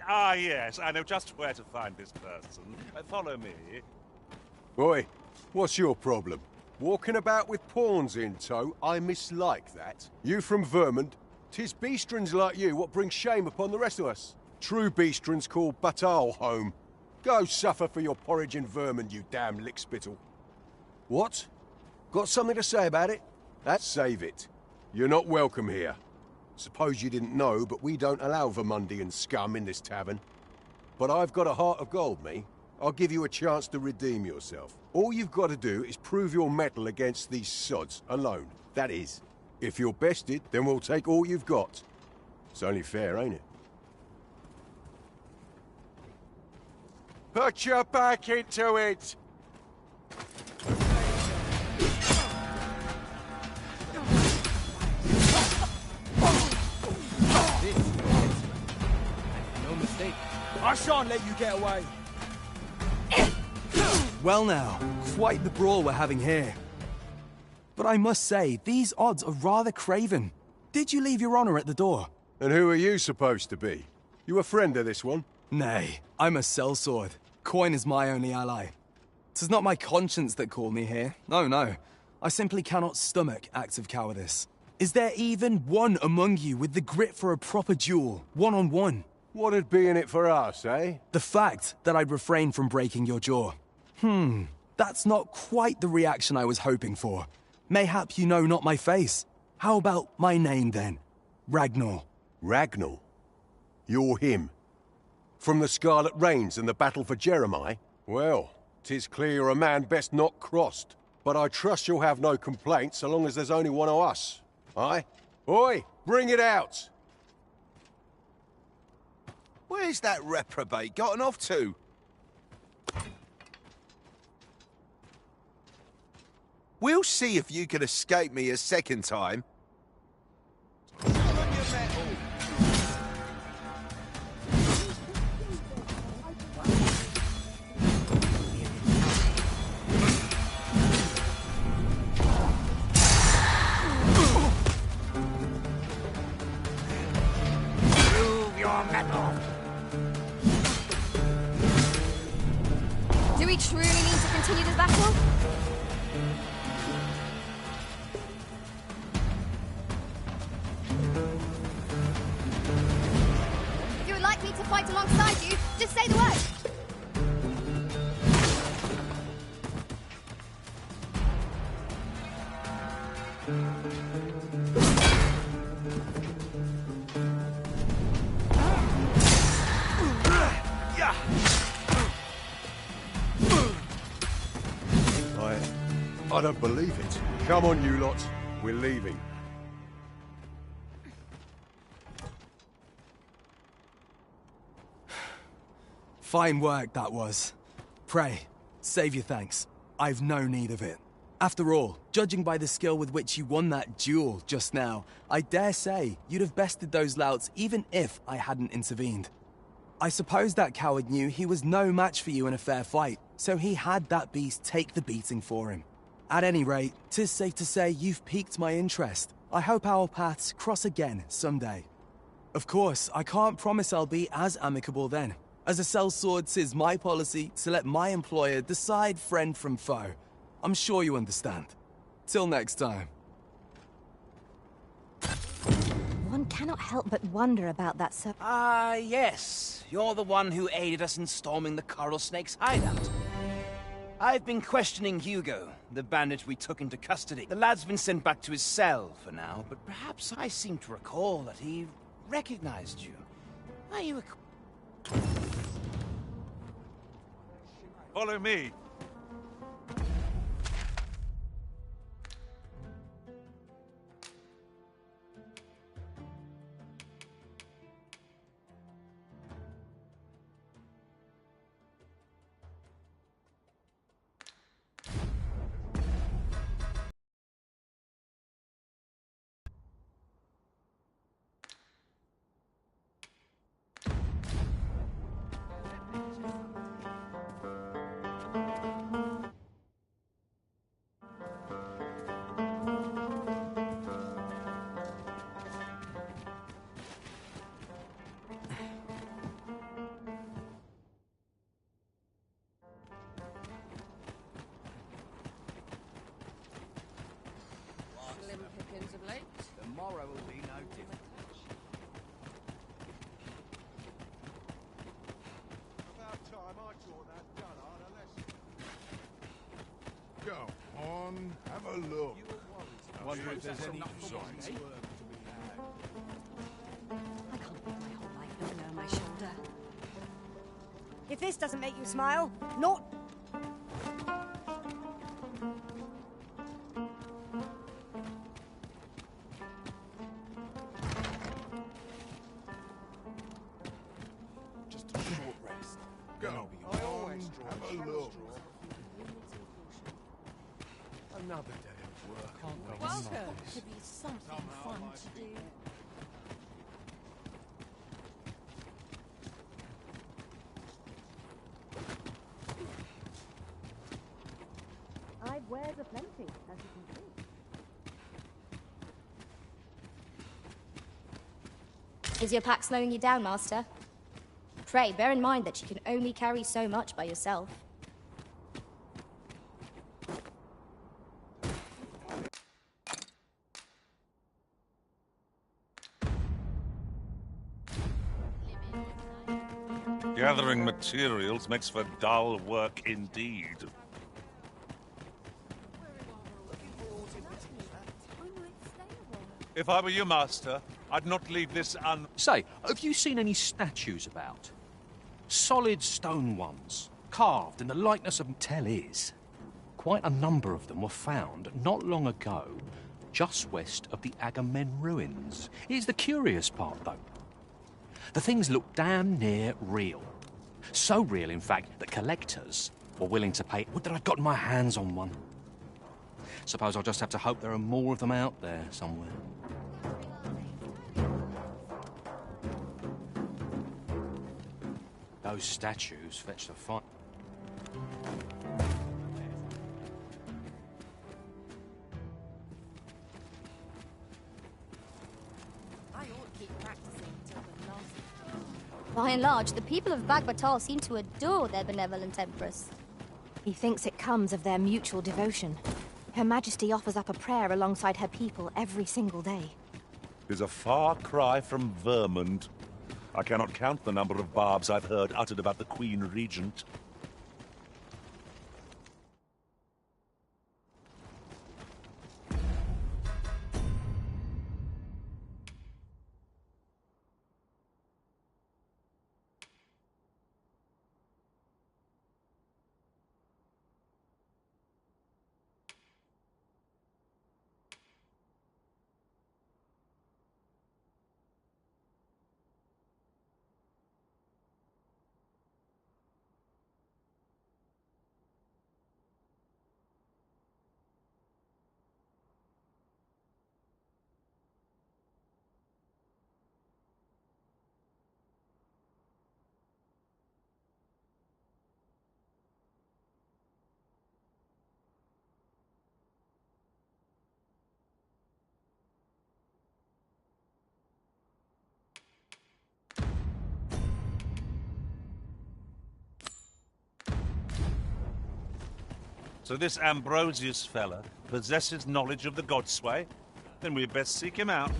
Ah, yes, I know just where to find this person. Follow me. Oi, what's your problem? Walking about with pawns in tow, I mislike that. You from Vermund? 'Tis beastrons like you what bring shame upon the rest of us. True beastrons call Batal home. Go suffer for your porridge in Vermund, you damn lickspittle. What? Got something to say about it? Save it. You're not welcome here. Suppose you didn't know, but we don't allow Vermundian scum in this tavern. But I've got a heart of gold, me. I'll give you a chance to redeem yourself. All you've got to do is prove your mettle against these sods alone. That is, if you're bested, then we'll take all you've got. It's only fair, ain't it? Put your back into it! No mistake. I shan't let you get away. Well now, quite the brawl we're having here. But I must say, these odds are rather craven. Did you leave your honor at the door? And who are you supposed to be? You a friend of this one? Nay, I'm a sellsword. Coin is my only ally. 'Tis not my conscience that called me here. No. I simply cannot stomach acts of cowardice. Is there even one among you with the grit for a proper duel, one-on-one? What'd be in it for us, eh? The fact that I'd refrain from breaking your jaw. That's not quite the reaction I was hoping for. Mayhap you know not my face. How about my name, then? Ragnar. Ragnar? You're him? From the Scarlet Rains and the battle for Jeremiah? Well, 'tis clear you're a man best not crossed. But I trust you'll have no complaints so long as there's only one of us. Aye? Oi, bring it out! Where's that reprobate gotten off to? We'll see if you can escape me a second time. Prove your mettle. Do we truly need to continue this battle? If you would like me to fight alongside you, just say the word. I don't believe it. Come on, you lot. We're leaving. Fine work, that was. Pray, save your thanks. I've no need of it. After all, judging by the skill with which you won that duel just now, I dare say you'd have bested those louts even if I hadn't intervened. I suppose that coward knew he was no match for you in a fair fight, so he had that beast take the beating for him. At any rate, 'tis safe to say you've piqued my interest. I hope our paths cross again someday. Of course, I can't promise I'll be as amicable then. As a sellsword, 'tis my policy to let my employer decide friend from foe. I'm sure you understand. Till next time. One cannot help but wonder about that, sir. Ah, yes. You're the one who aided us in storming the Coral Snake's hideout. I've been questioning Hugo, the bandit we took into custody. The lad's been sent back to his cell for now, but perhaps I seem to recall that he recognized you. Are you a... Follow me. Tomorrow will be no different. About time I taught that dullard a lesson. Go on, have a look. Wonder if there's any Signs. I can't put my whole life hanging over my shoulder. If this doesn't make you smile, not. Just a short rest. Go on, have a look. Another day of work. Welcome. To be something fun to do. I've wares aplenty, as you can see. Is your pack slowing you down, Master? Pray, bear in mind that you can only carry so much by yourself. Gathering materials makes for dull work indeed. If I were you, Master, I'd not leave this Say, have you seen any statues about? Solid stone ones, carved in the likeness of... Tell is, quite a number of them were found not long ago, just west of the Agamemnon ruins. Here's the curious part, though. The things look damn near real. So real, in fact, that collectors were willing to pay... Would that I'd gotten my hands on one. Suppose I'll just have to hope there are more of them out there somewhere. Those statues fetch the fight. I ought to keep practicing until the last. By and large, the people of Bagbatal seem to adore their benevolent empress. He thinks it comes of their mutual devotion. Her Majesty offers up a prayer alongside her people every single day. is a far cry from Vermund. I cannot count the number of barbs I've heard uttered about the Queen Regent. So this Ambrosius fella possesses knowledge of the Godsway? Then we'd best seek him out.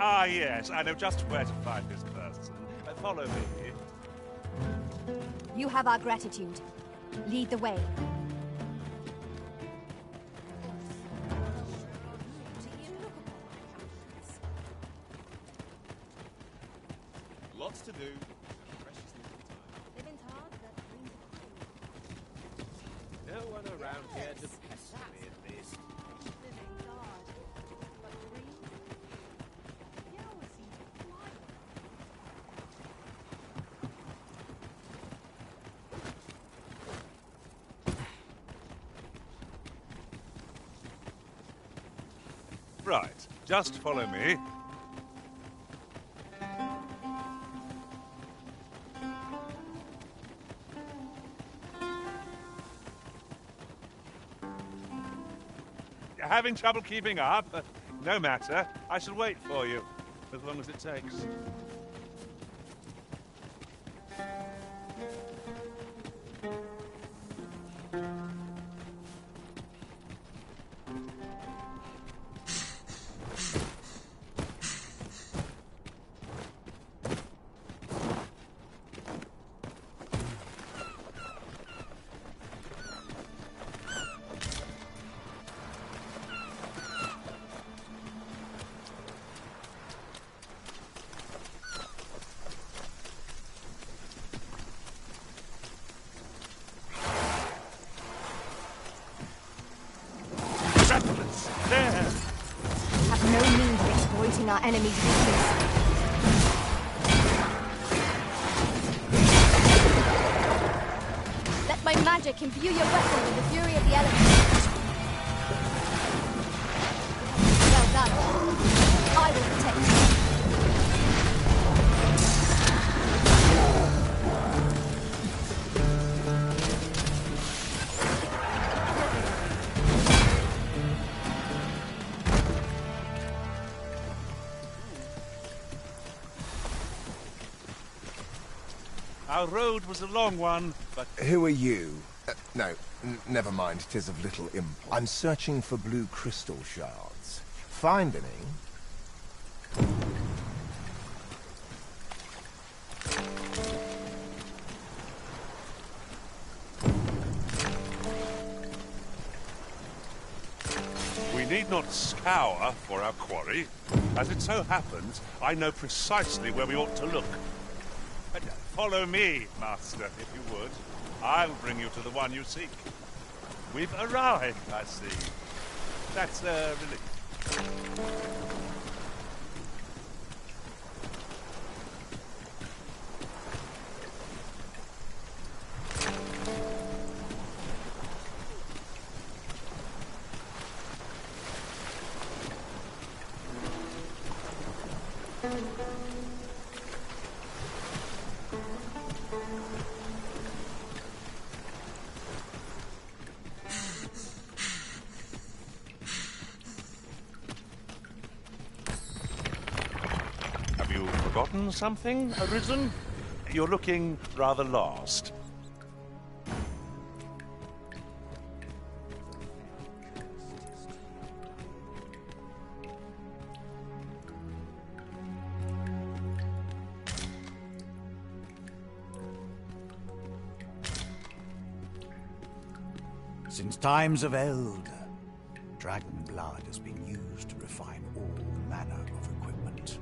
Ah, yes, I know just where to find this person. Follow me. You have our gratitude. Lead the way. Lots to do. Living's hard. one around here to pester me at least. Right, just follow me. You're having trouble keeping up? No matter. I shall wait for you, as long as it takes. Have no means of exploiting our enemy's weakness. Let my magic imbue your weapon with the fury of the elements. Well done. I will protect you. Our road was a long one, but... Who are you? No, never mind. 'Tis of little import. I'm searching for blue crystal shards. Find any? We need not scour for our quarry. As it so happens, I know precisely where we ought to look. Follow me, Master, if you would. I'll bring you to the one you seek. We've arrived, I see. That's a relief. Forgotten something, Arisen? You're looking rather lost. Since times of eld, dragon blood has been used to refine all manner of equipment.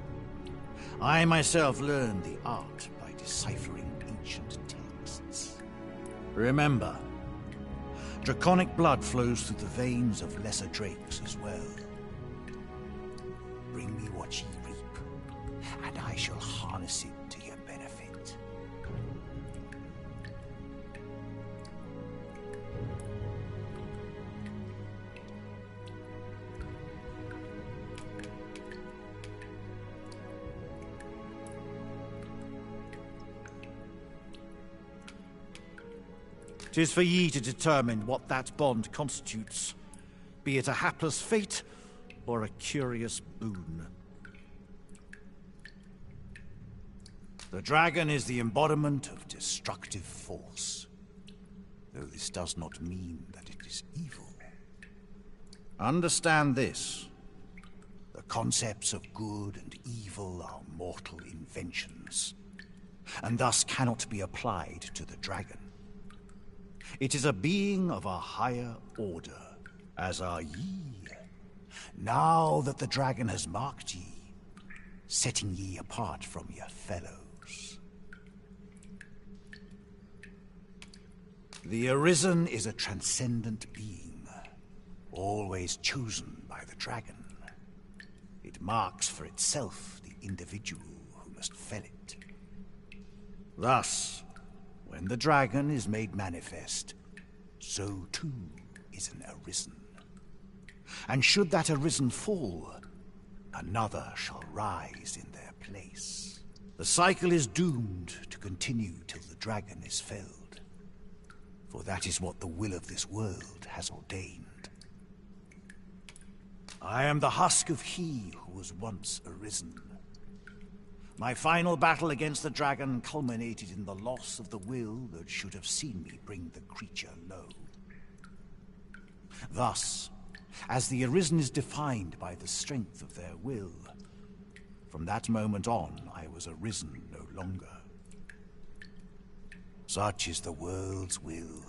I myself learned the art by deciphering ancient texts. Remember, draconic blood flows through the veins of lesser drakes as well. Bring me what ye reap, and I shall harness it to your benefit. "'Tis for ye to determine what that bond constitutes, be it a hapless fate or a curious boon. The dragon is the embodiment of destructive force, though this does not mean that it is evil. Understand this. The concepts of good and evil are mortal inventions, and thus cannot be applied to the dragon. It is a being of a higher order, as are ye. Now that the dragon has marked ye, setting ye apart from your fellows. The Arisen is a transcendent being, always chosen by the dragon. It marks for itself the individual who must fell it. Thus, when the dragon is made manifest, so too is an Arisen. And should that Arisen fall, another shall rise in their place. The cycle is doomed to continue till the dragon is felled, for that is what the will of this world has ordained. I am the husk of he who was once Arisen. My final battle against the dragon culminated in the loss of the will that should have seen me bring the creature low. Thus, as the Arisen is defined by the strength of their will, from that moment on I was Arisen no longer. Such is the world's will.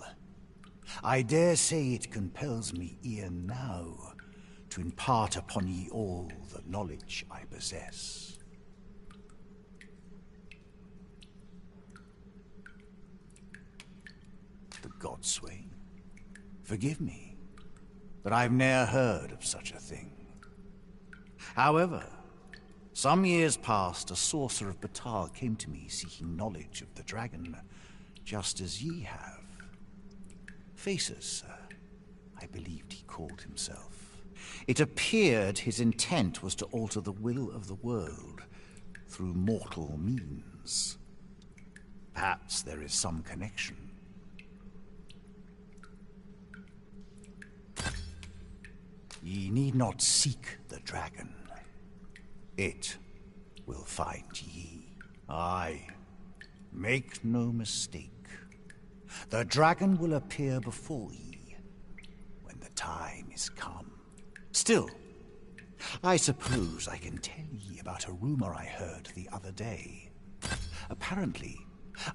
I dare say it compels me e'en now to impart upon ye all the knowledge I possess. The Godswain, forgive me, but I've ne'er heard of such a thing. However, some years past, a sorcerer of Battahl came to me seeking knowledge of the dragon, just as ye have. Faces, sir, I believed he called himself. It appeared his intent was to alter the will of the world through mortal means. Perhaps there is some connection. Ye need not seek the dragon. It will find ye. Aye, make no mistake. The dragon will appear before ye when the time is come. Still, I suppose I can tell ye about a rumor I heard the other day. Apparently,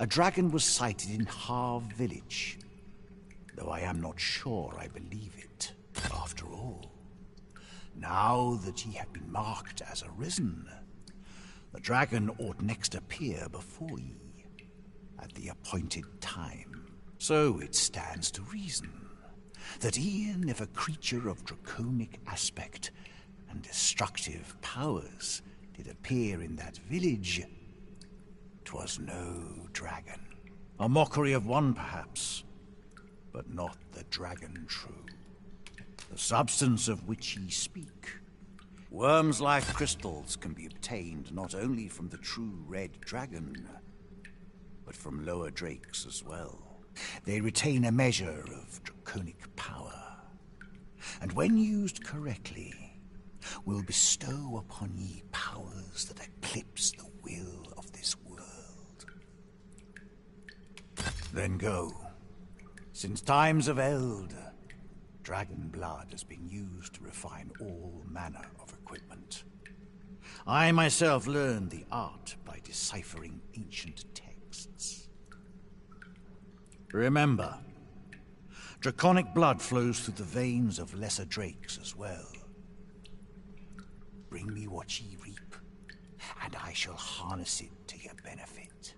a dragon was sighted in Harv village, though I am not sure I believe it. After all, now that ye have been marked as Arisen, the dragon ought next appear before ye at the appointed time. So it stands to reason that e'en if a creature of draconic aspect and destructive powers did appear in that village, 'twas no dragon. A mockery of one, perhaps, but not the dragon true. The substance of which ye speak. Worms-like crystals can be obtained not only from the true red dragon, but from lower drakes as well. They retain a measure of draconic power, and when used correctly, will bestow upon ye powers that eclipse the will of this world. Then go. Since times of eld, dragon blood has been used to refine all manner of equipment. I myself learned the art by deciphering ancient texts. Remember, draconic blood flows through the veins of lesser drakes as well. Bring me what ye reap, and I shall harness it to your benefit.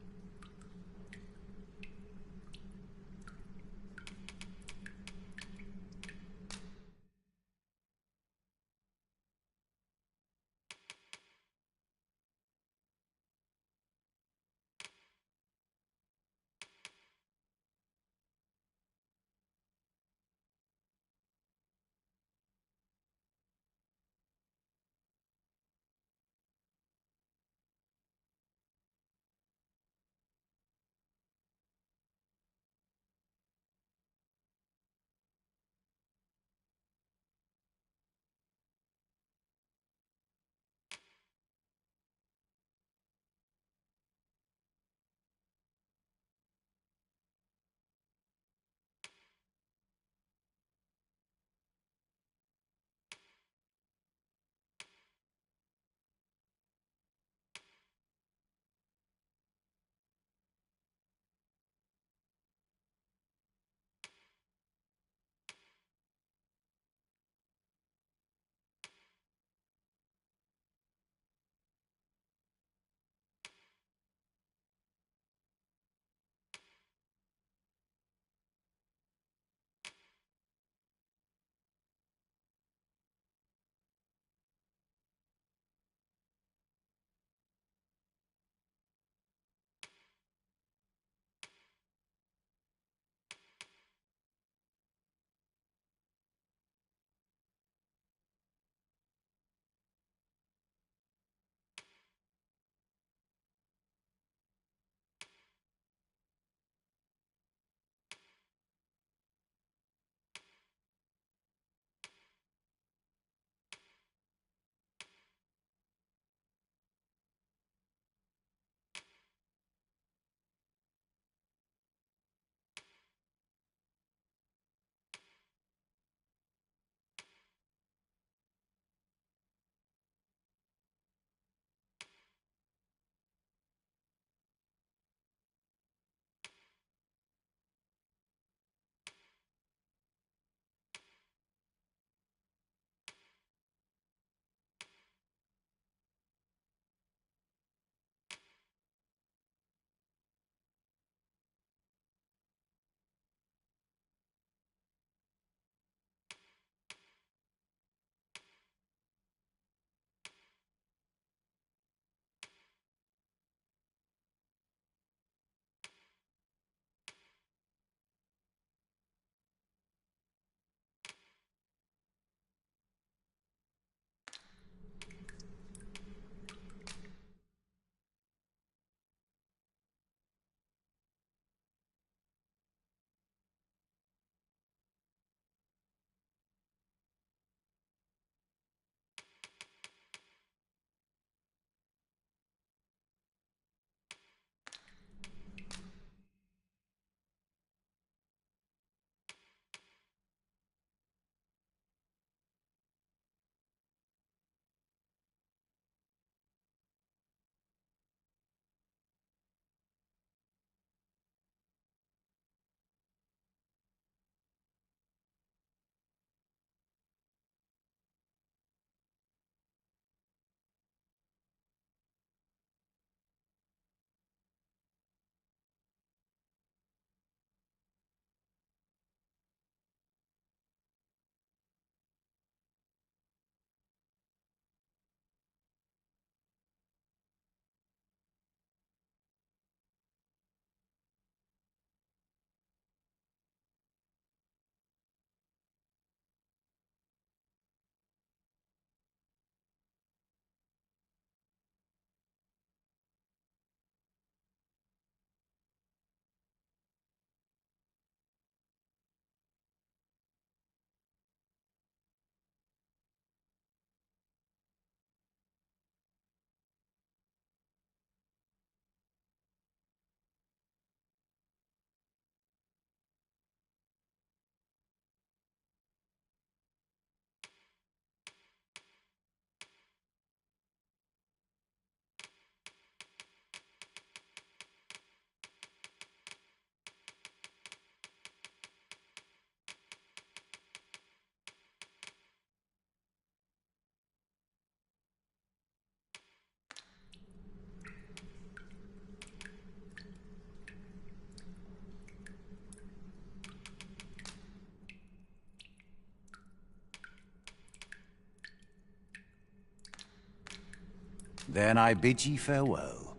Then I bid ye farewell.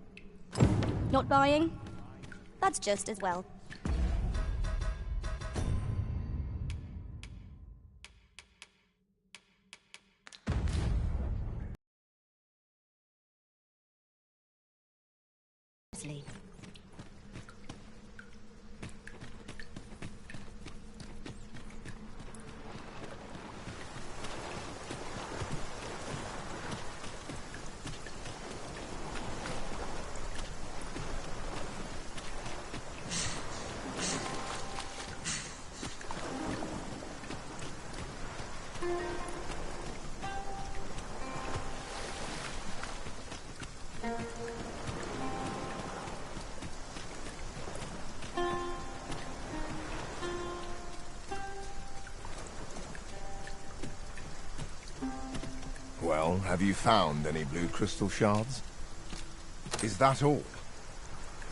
Not buying? That's just as well. Well, have you found any blue crystal shards? Is that all?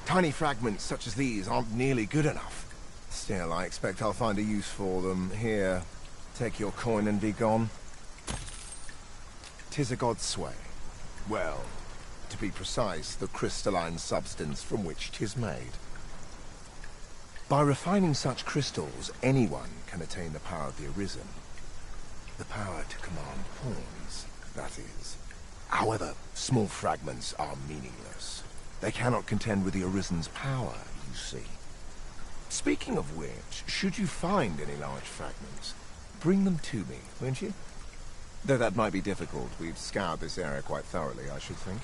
Tiny fragments such as these aren't nearly good enough. Still, I expect I'll find a use for them. Here, take your coin and be gone. 'Tis a god's sway. Well, to be precise, the crystalline substance from which 'tis made. By refining such crystals, anyone can attain the power of the Arisen. The power to command pawns, that is. However, small fragments are meaningless. They cannot contend with the Arisen's power, you see. Speaking of which, should you find any large fragments, bring them to me, won't you? Though that might be difficult, we've scoured this area quite thoroughly, I should think.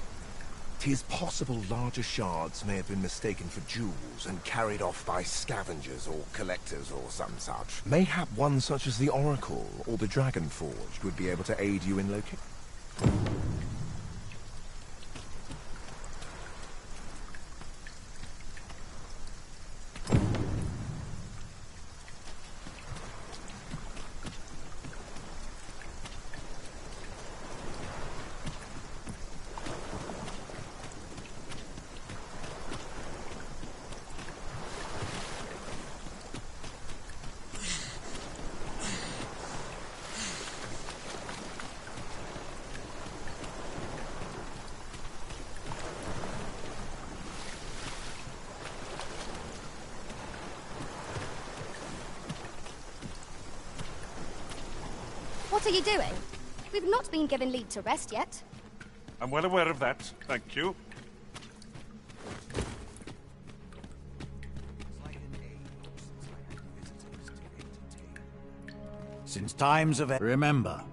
'Tis possible larger shards may have been mistaken for jewels and carried off by scavengers or collectors or some such. Mayhap one such as the Oracle or the Dragon Forged would be able to aid you in locating. What are you doing? We've not been given leave to rest yet. I'm well aware of that, thank you. Since times of... Remember,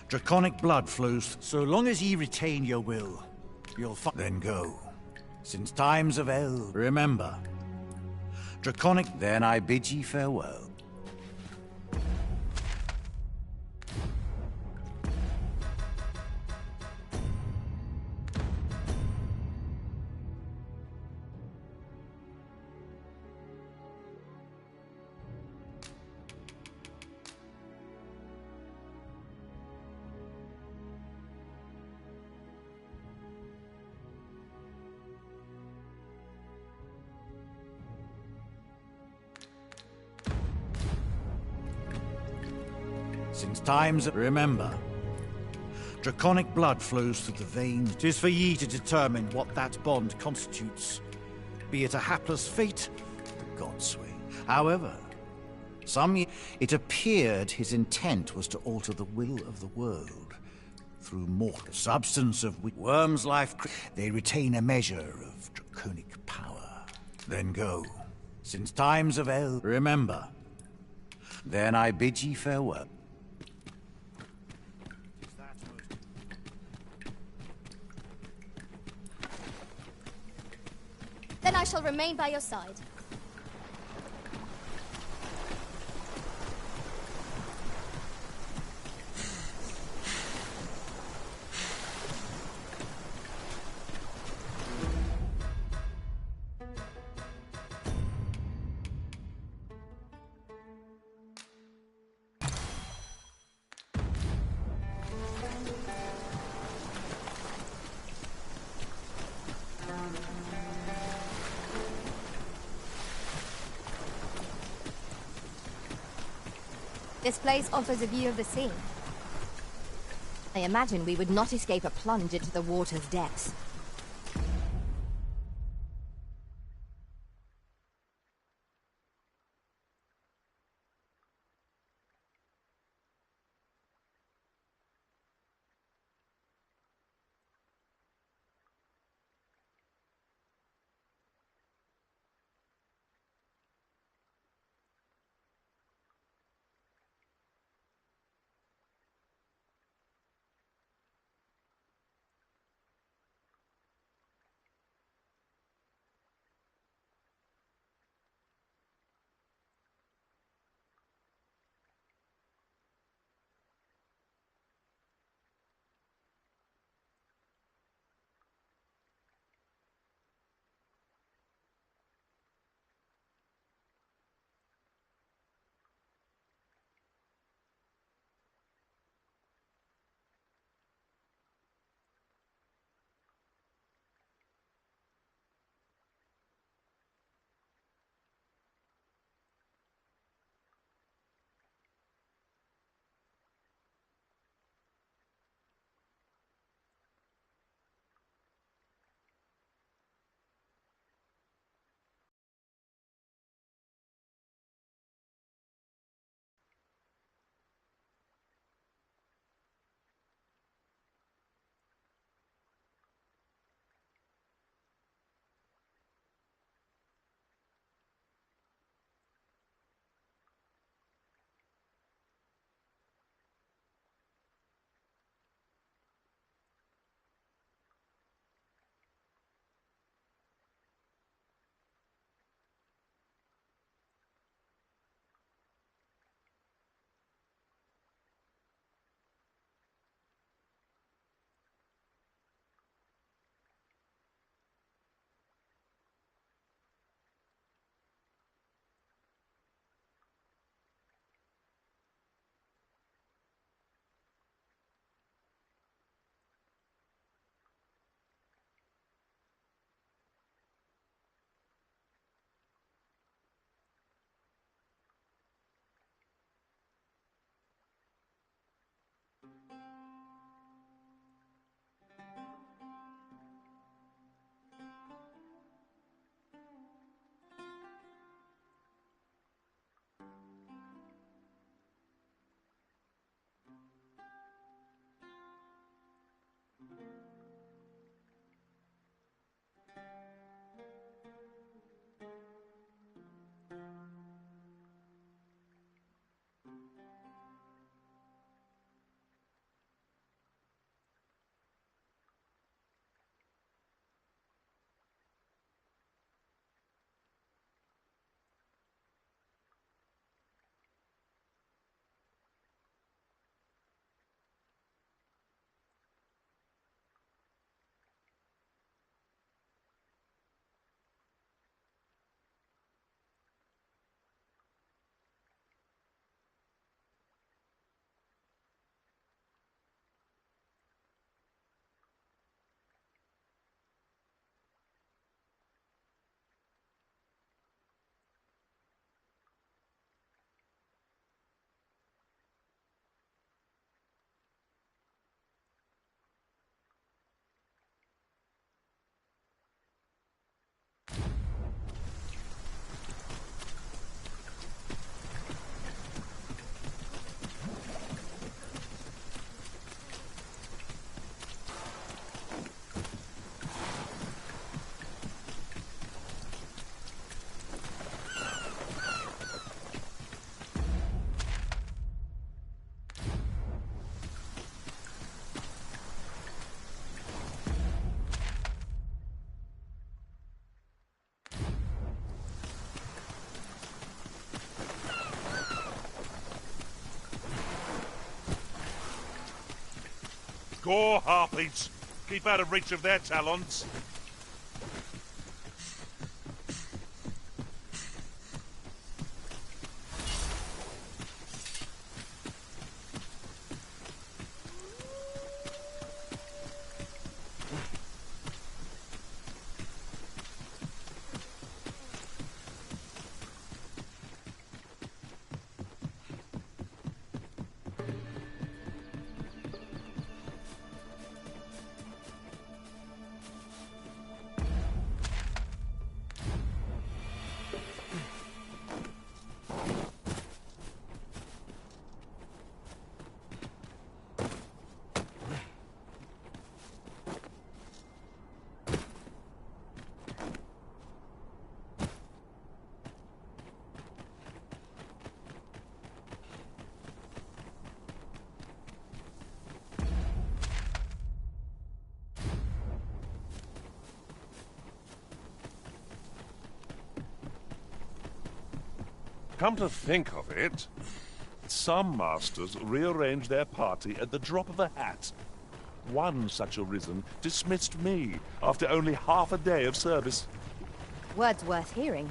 draconic blood flows. So long as ye retain your will, you'll find... Then go. Since times of El... Remember, draconic... Then I bid ye farewell. Since times of... Remember, draconic blood flows through the veins. 'Tis for ye to determine what that bond constitutes. Be it a hapless fate, the gods sway. However, it appeared his intent was to alter the will of the world through mortal substance of worm's life. They retain a measure of draconic power. Then go. Since times of El... Remember, then I bid ye farewell. Then I shall remain by your side. This place offers a view of the sea. I imagine we would not escape a plunge into the water's depths. Gore harpies! Keep out of reach of their talons. Come to think of it, some masters rearrange their party at the drop of a hat. One such arisen dismissed me after only half a day of service. Words worth hearing.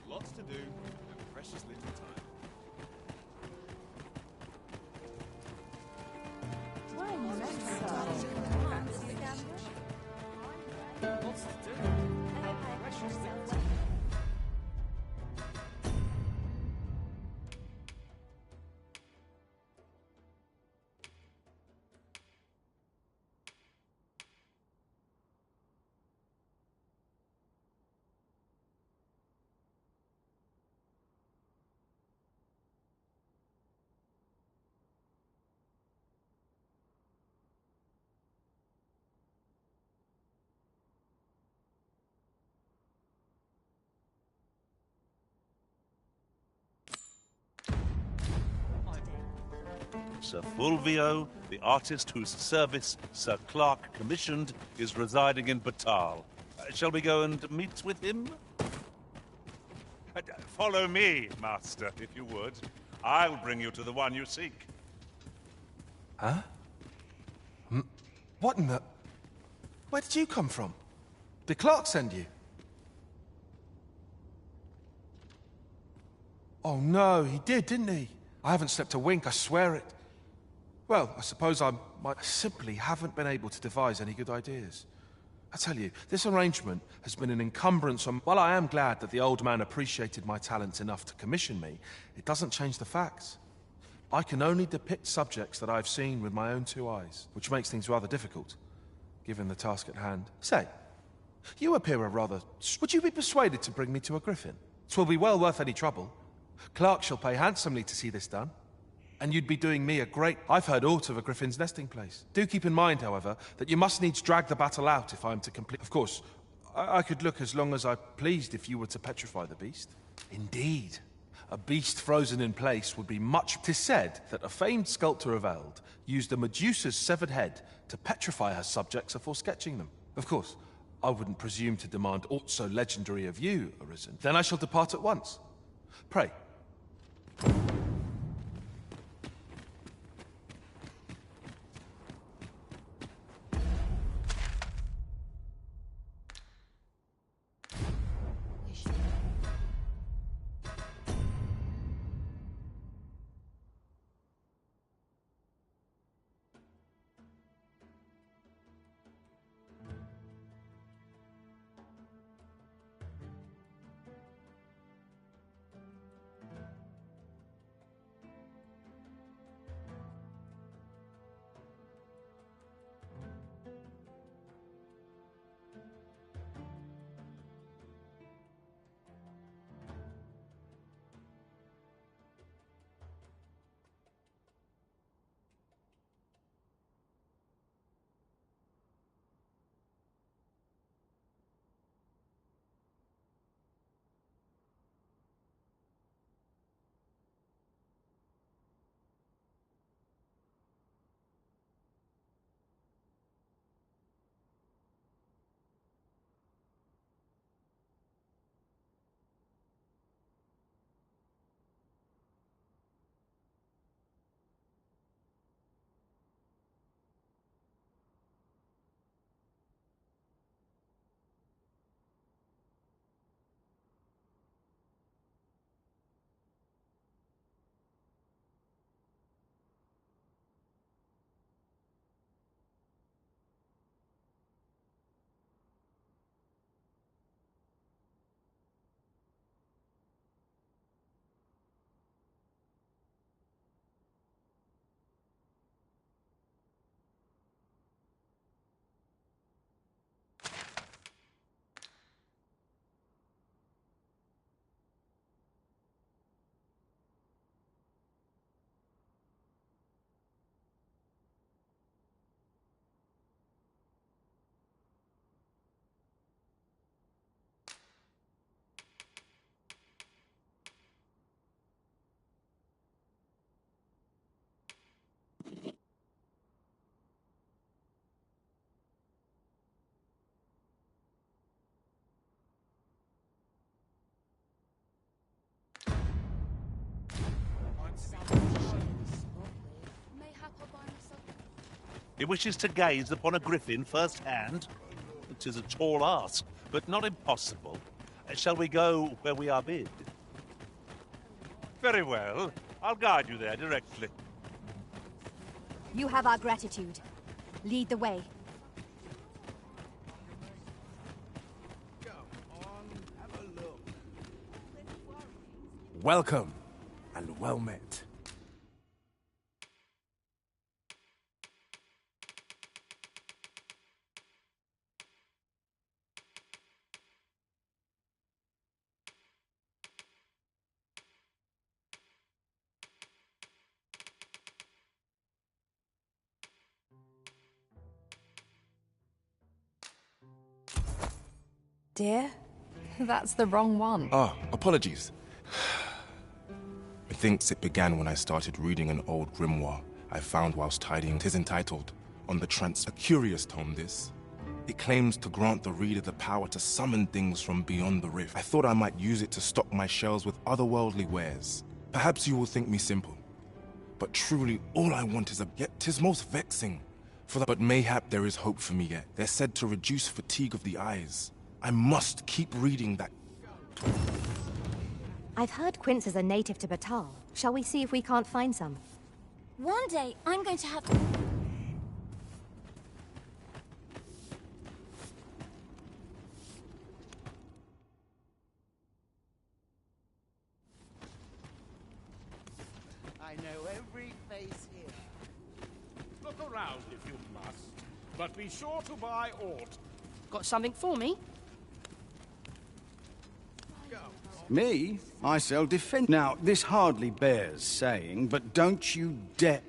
Lots to do, and precious little time. Lots to do, and precious little time. Sir Fulvio, the artist whose service Sir Clark commissioned, is residing in Batal. Shall we go and meet with him? Follow me, Master, if you would. I'll bring you to the one you seek. Huh? What in the... Where did you come from? Did Clark send you? Oh no, he did, didn't he? I haven't slept a wink, I swear it. Well, I suppose I simply haven't been able to devise any good ideas. I tell you, this arrangement has been an encumbrance on... While I am glad that the old man appreciated my talents enough to commission me, it doesn't change the facts. I can only depict subjects that I've seen with my own two eyes, which makes things rather difficult, given the task at hand. Say, you appear a rather... Would you be persuaded to bring me to a griffin? 'Twill be well worth any trouble. Clark shall pay handsomely to see this done. And you'd be doing me a great... I've heard aught of a griffin's nesting place. Do keep in mind, however, that you must needs drag the battle out if I am to complete... Of course, I could look as long as I pleased if you were to petrify the beast. Indeed. A beast frozen in place would be much... 'Tis said that a famed sculptor of Eld used a Medusa's severed head to petrify her subjects before sketching them. Of course, I wouldn't presume to demand aught so legendary of you, Arisen. Then I shall depart at once. Pray. He wishes to gaze upon a griffin firsthand. It is a tall ask, but not impossible. Shall we go where we are bid? Very well. I'll guide you there directly. You have our gratitude. Lead the way. Welcome, and well met. Dear, that's the wrong one. Ah, apologies. Methinks it began when I started reading an old grimoire I found whilst tidying. 'Tis entitled, On the Trance. A curious tome, this. It claims to grant the reader the power to summon things from beyond the rift. I thought I might use it to stock my shelves with otherworldly wares. Perhaps you will think me simple, but truly all I want is a... Yet 'tis most vexing. But mayhap there is hope for me yet. They're said to reduce fatigue of the eyes. I must keep reading that. I've heard Quince is a native to Batal. Shall we see if we can't find some? One day, I'm going to have... I know every face here. Look around if you must, but be sure to buy aught. Got something for me? Me? I sell defense. Now, this hardly bears saying, but don't you dare...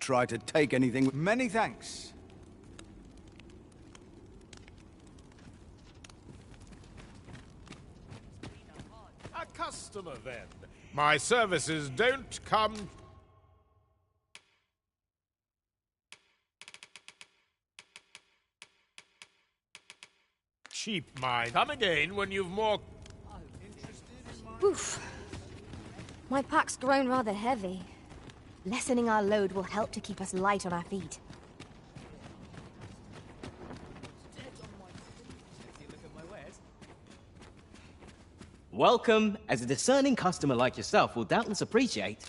try to take anything. Many thanks. A customer, then. My services don't come... cheap, mind. Come again when you've more... Oof. My pack's grown rather heavy. Lessening our load will help to keep us light on our feet. Welcome. As a discerning customer like yourself will doubtless appreciate,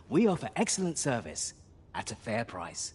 we offer excellent service at a fair price.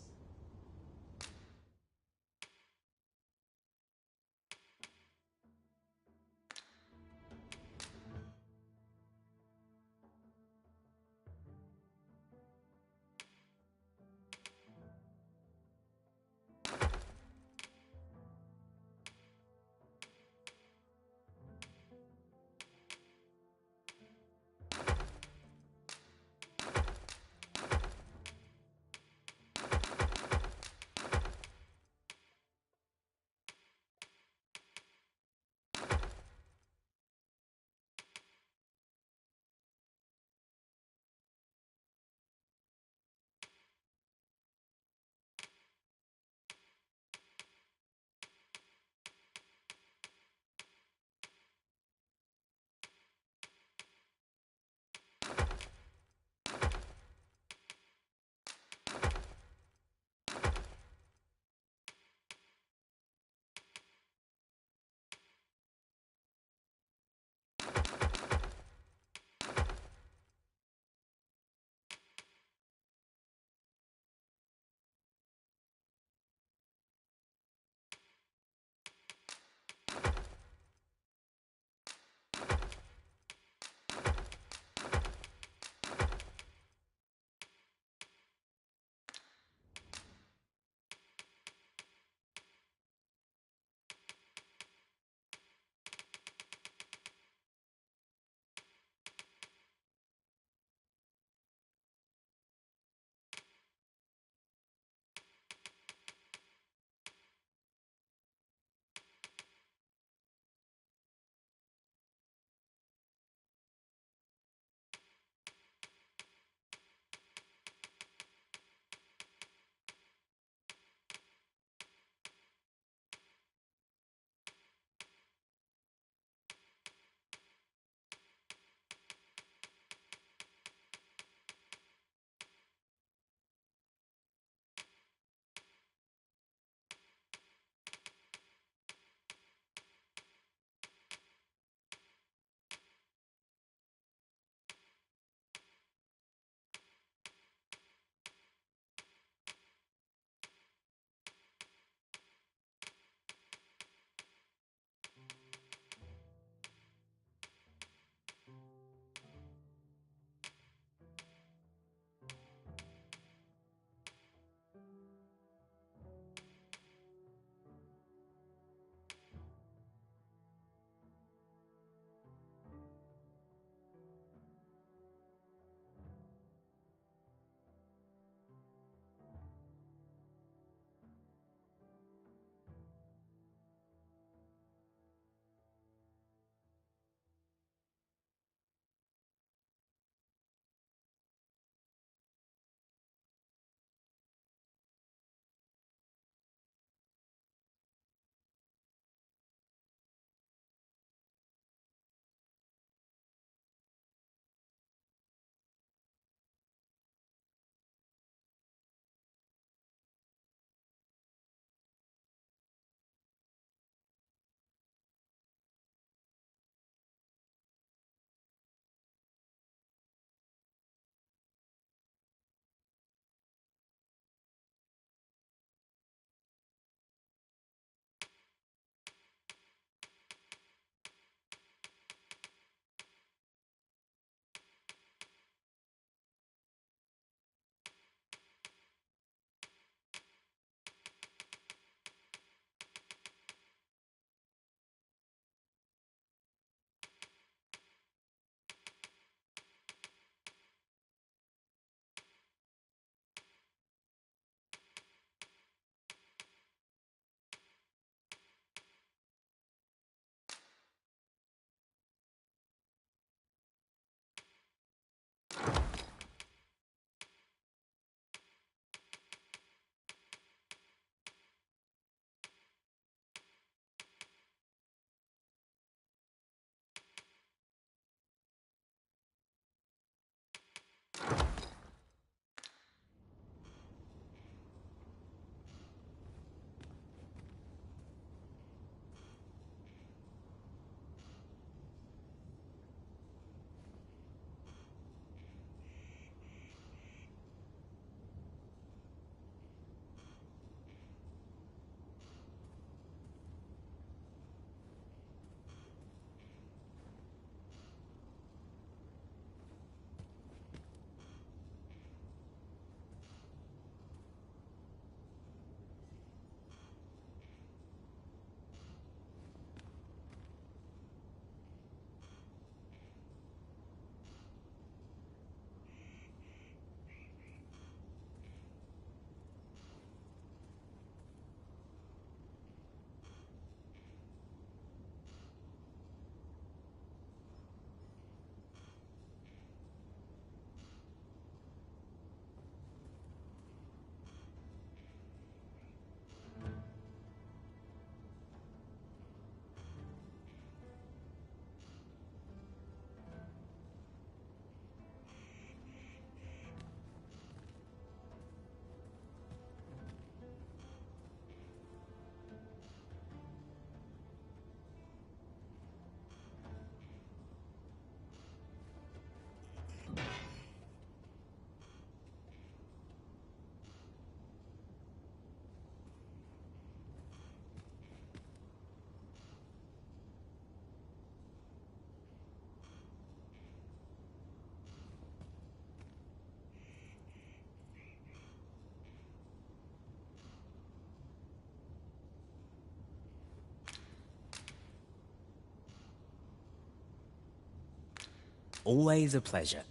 always a pleasure.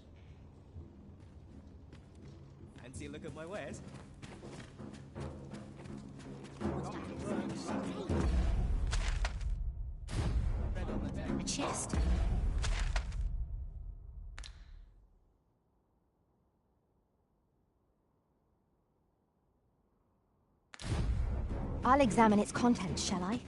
Fancy a look at my wares? A chest. I'll examine its contents, shall I?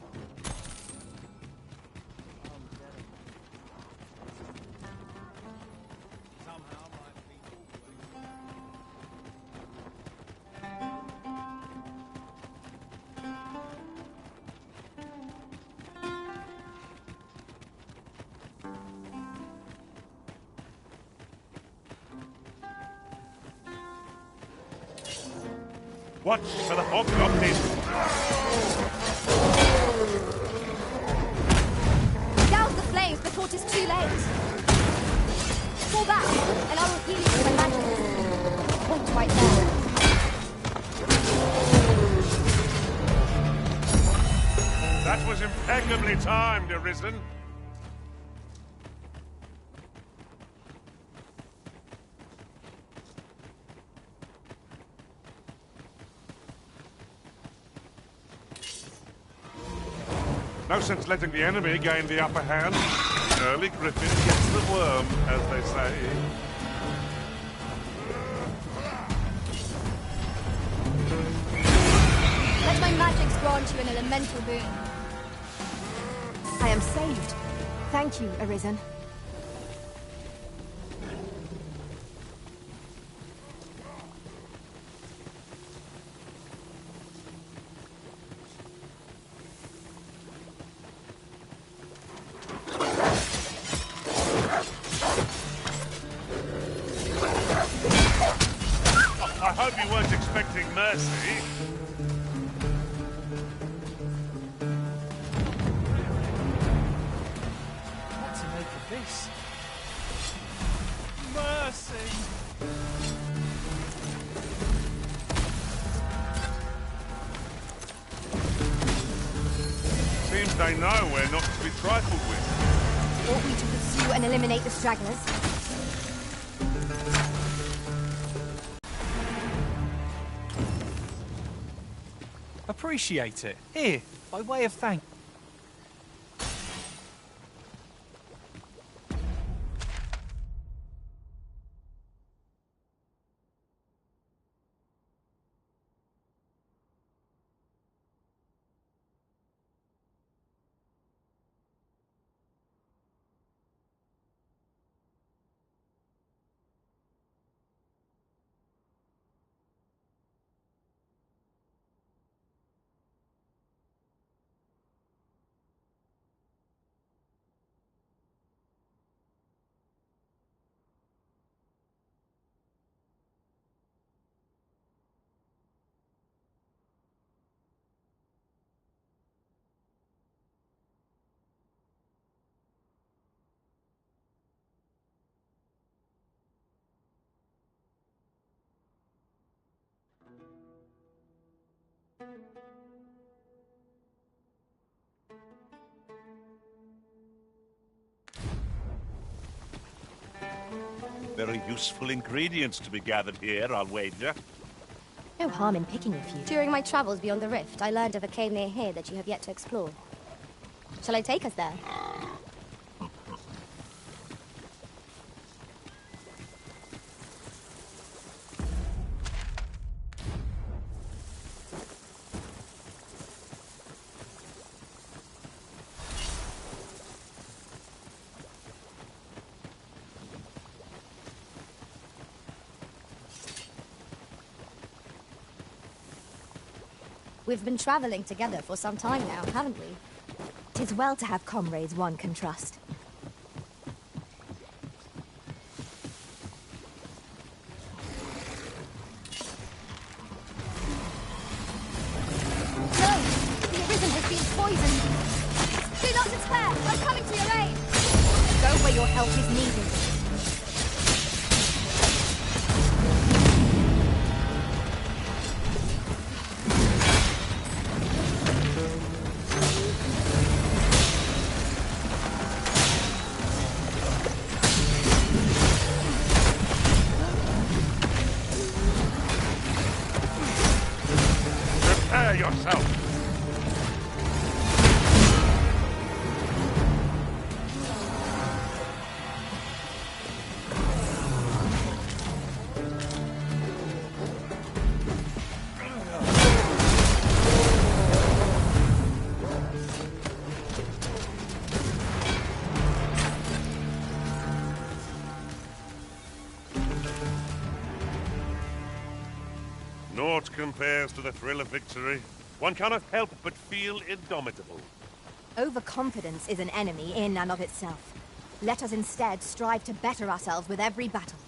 Watch for the hobgoblin! Douse the flames before it is too late! Fall back, and I will heal you with a magic. Point right there. That was impeccably timed, Arisen. No sense letting the enemy gain the upper hand. Early Griffin gets the worm, as they say. Let my magics grant you an elemental boon. I am saved. Thank you, Arisen. I hope you weren't expecting mercy. What to make of this? Mercy! Seems they know we're not to be trifled with. Ought we to pursue and eliminate the stragglers? Appreciate it. Here, by way of thanks. Very useful ingredients to be gathered here, I'll wager. No harm in picking a few. During my travels beyond the rift, I learned of a cave near here that you have yet to explore. Shall I take us there? We've been traveling together for some time now, haven't we? 'Tis well to have comrades one can trust. No! The Arisen has been poisoned! Do not despair! I'm coming to your aid! Go where your help is needed. Prepare yourself! Naught compares to the thrill of victory. One cannot help but feel indomitable. Overconfidence is an enemy in and of itself. Let us instead strive to better ourselves with every battle.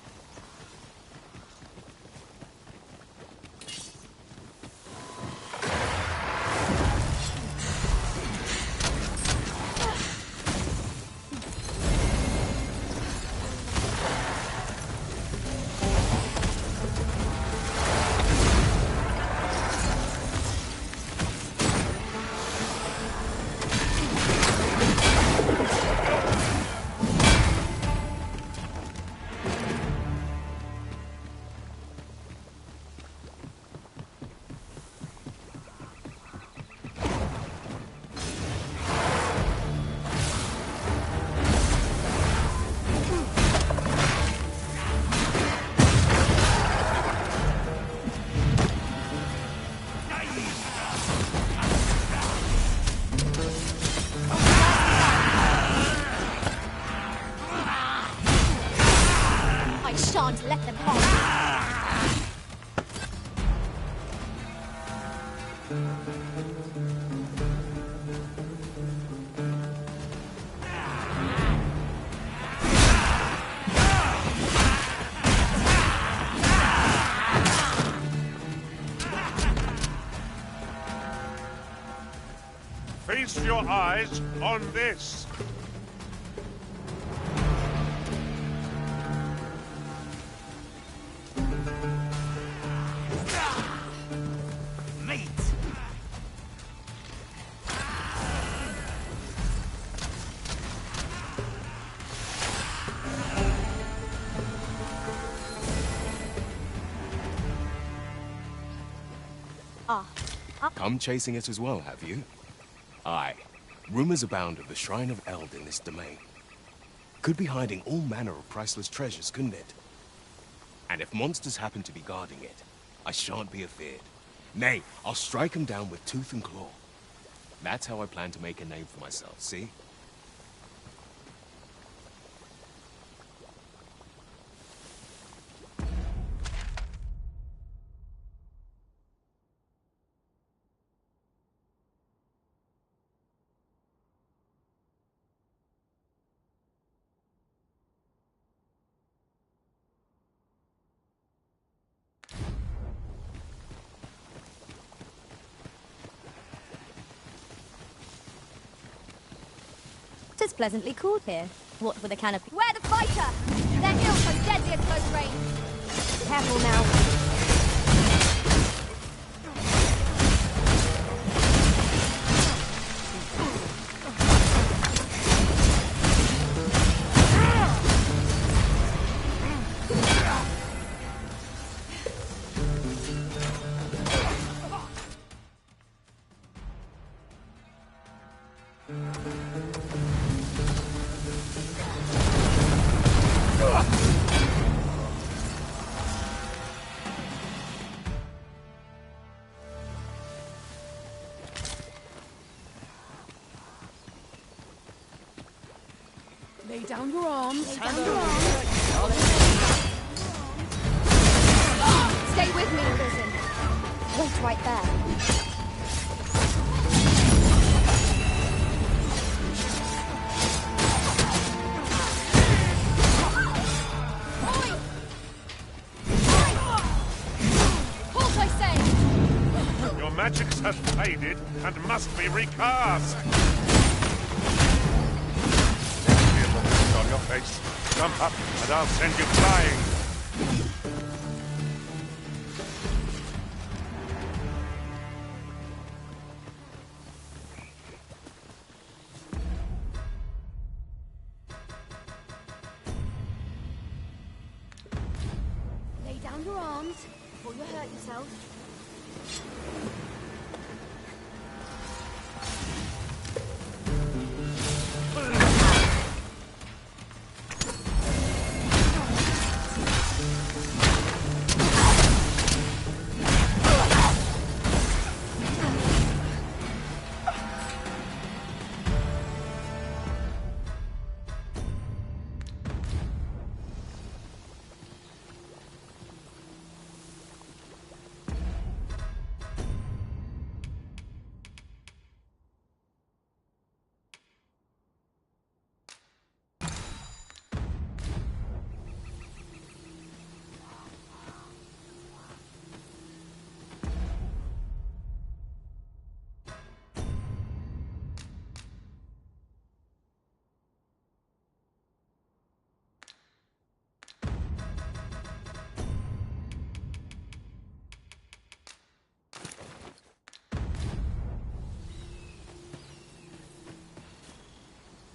Let them hold. Feast your eyes on this. Come chasing it as well, have you? Aye. Rumors abound of the Shrine of Eld in this domain. Could be hiding all manner of priceless treasures, couldn't it? And if monsters happen to be guarding it, I shan't be afeared. Nay, I'll strike them down with tooth and claw. That's how I plan to make a name for myself, see? It's pleasantly cool here. What with a canopy? Where the fighter? They're ill so deadly at close range. Careful now. Lay down your arms. Lay down your arms. Stay with me, Prison. Wait right there. Magics have faded and must be recast. There'll be a look on your face. Jump up and I'll send you flying. Lay down your arms before you hurt yourself.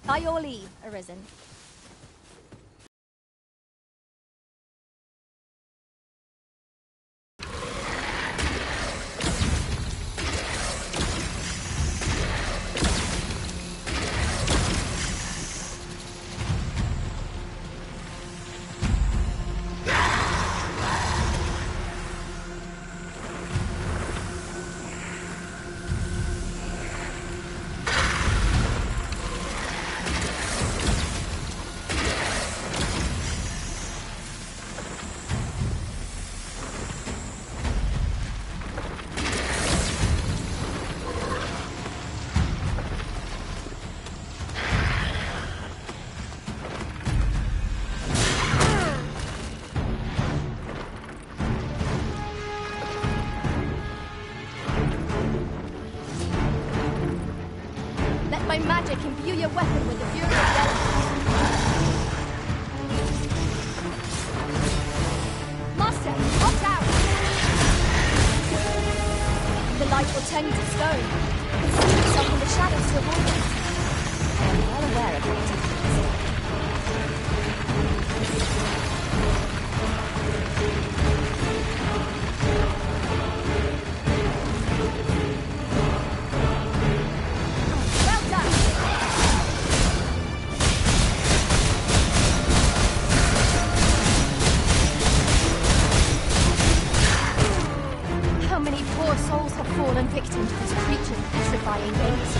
By your leave, Arisen. My magic imbue your weapon with the fury of the elements. Master, watch out! The light will turn you to stone. Conceal yourself in the shadows to avoid it. I'm well aware of your techniques. Souls have fallen victim to this creature's petrifying gaze.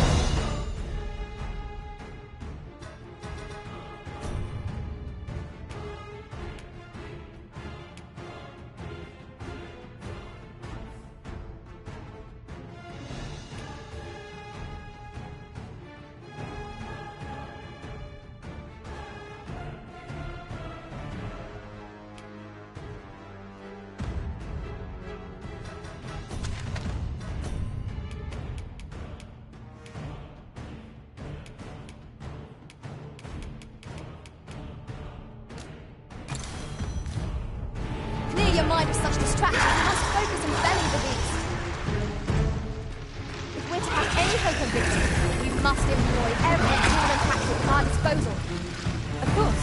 Your mind of such distraction, you must focus on felling the beast. If we're to have any hope of victory, we must employ every tool and tactic at our disposal. Of course.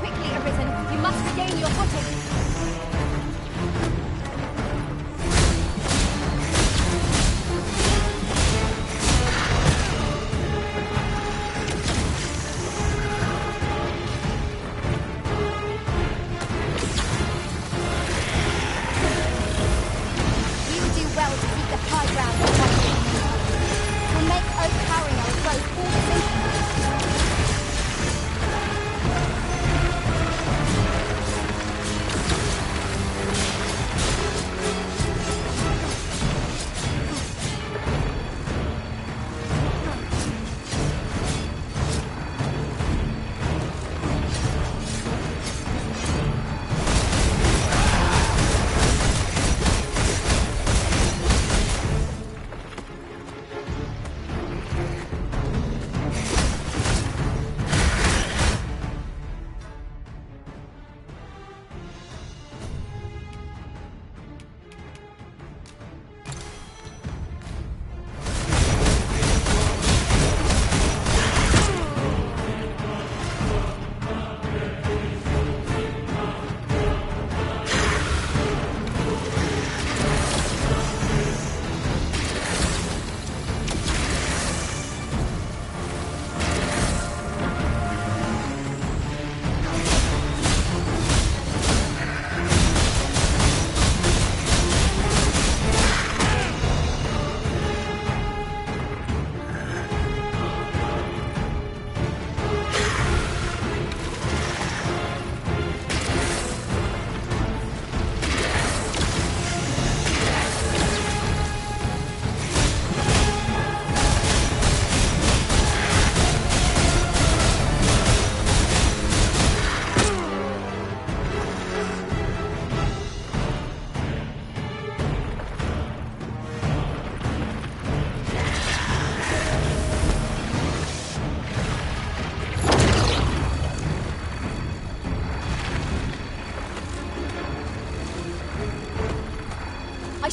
Quickly, Arisen, you must regain your footing.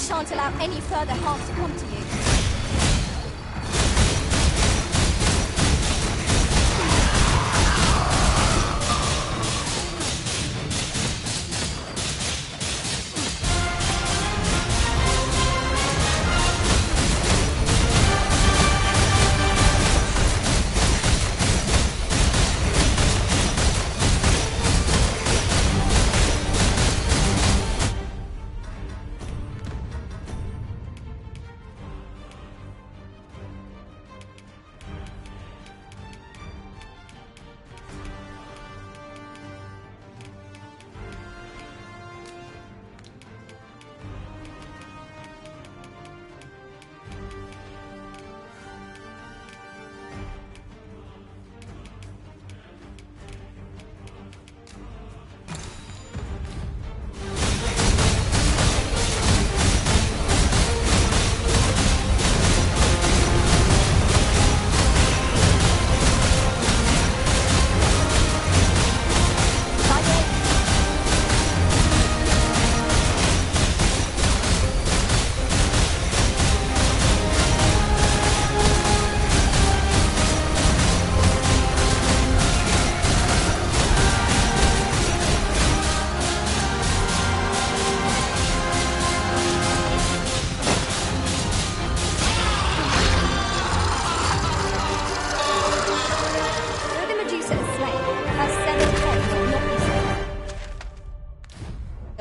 shan't allow any further harm to come to you.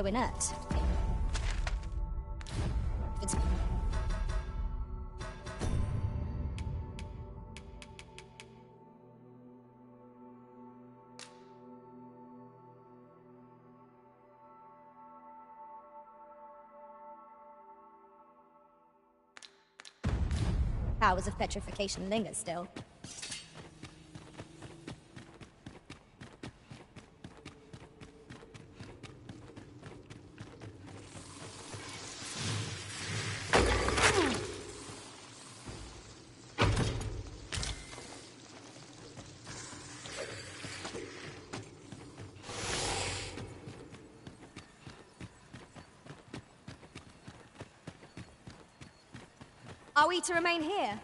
Inert. It's powers of petrification linger still. Are we to remain here?